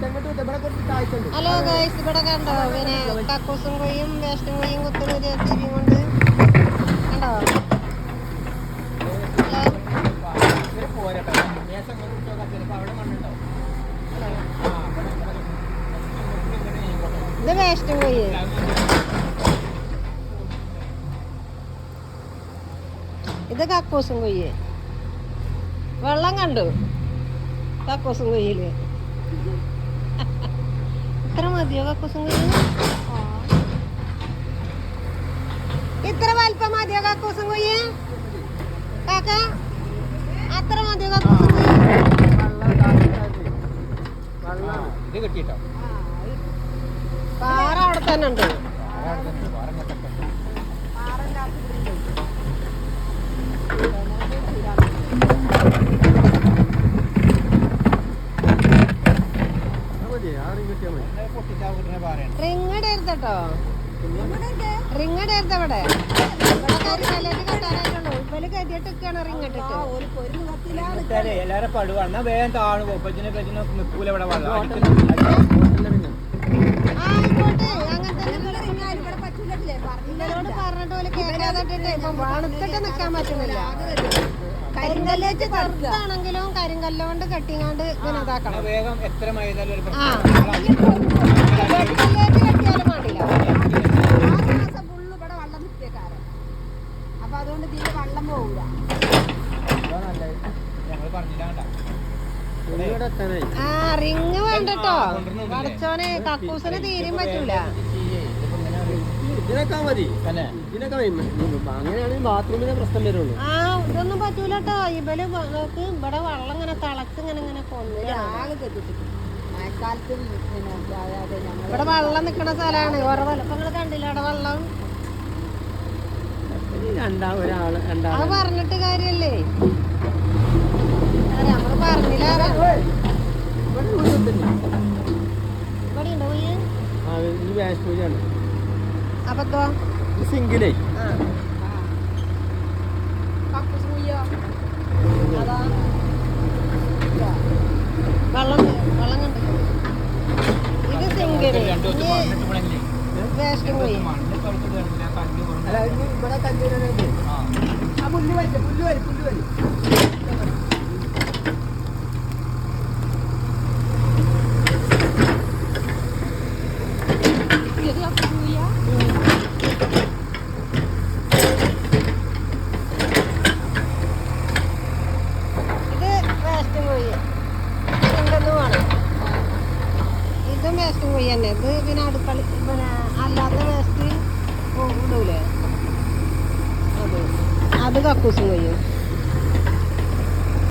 Hello guys, ഇവിടെ കണ്ടോ പിന്നെ കക്കൂസും കൊയ്യും വേസ്റ്റും കൊയ്യും കുത്തുന്ന ജെസിബി കൊണ്ട് കണ്ടോ. ഇത് വേസ്റ്റും കൊയ്യ്, ഇത് കക്കൂസും കൊയ്യ്. വെള്ളം കണ്ടു കക്കൂസും കൊയ്യില്. ഇത്ര മതിയോ കക്കൂസും കൊയ്യ്? ഇത്ര വലിപ്പം മതിയോ കക്കൂസും കൊയ്യ്? കാക്ക അത്ര മതിയോ കക്കൂസും കൊയ്യ്? പാറ അവിടെ തന്നെ ഉണ്ട്. റിങ് ഇടരുതട്ടോ, റിങ് ഇടരുത്. ഇവിടെ കരിങ്കല്ലേക്ക് കെട്ടാനായിട്ടുള്ളൂ. ഇവല് കെട്ടിയിട്ടാണ് റിങ് ഇട്ടിട്ട്. എല്ലാരും പടുവാണ് വേഗം താണു പോകും. ആയിക്കോട്ടെ, അങ്ങനത്തെ ഇവരോട് പറഞ്ഞിട്ട് പോലെ കേൾക്കാതെ ഇപ്പം വണുത്തിട്ട് നിക്കാൻ പറ്റുന്നില്ല. കരിങ്കല്ലേക്ക് ചെറുതാണെങ്കിലും കരിങ്കല്ല് കൊണ്ട് കെട്ടിങ്ങാണ്ട് ഇങ്ങനെ ഇതാക്കണം. കരിങ്കല്ലേക്ക് കെട്ടിയാലും പാടില്ല. അപ്പൊ അതുകൊണ്ട് തീരെ വെള്ളം പോകൂല. ആ റിങ് വേണ്ടട്ടോ. പഠിച്ചോനെ കക്കൂസിന് തീരെയും പറ്റൂല. ആ ഇതൊന്നും പറ്റൂലട്ടോ. ഇവല് ഇവിടെ വെള്ളം ഇങ്ങനെ തിളച്ച് ഇങ്ങനെ ഇങ്ങനെ കൊന്നില്ല. ഇവിടെ വെള്ളം നിക്കണ സ്ഥലമാണ്. ഓരോ വലപ്പങ്ങള് കണ്ടില്ല അവിടെ വെള്ളം. അത് പറഞ്ഞിട്ട് കാര്യല്ലേ, നമ്മള് പറഞ്ഞില്ല. ഇവിടെ ഉണ്ടോ പോയി? അപ്പത്തോ സിംഗിലേ അതാ വെള്ളം വെള്ളം കണ്ടു. ഇത് സിംഗില് വേസ്റ്റ് പോയി. ഇതും വേസ്റ്റും കൊയ്യ തന്നെ. ഇത് പിന്നെ അടുക്കള പിന്നെ അല്ലാത്ത വേസ്റ്റ് ഇടൂലേ, അത് കക്കൂസും കൊയ്യും.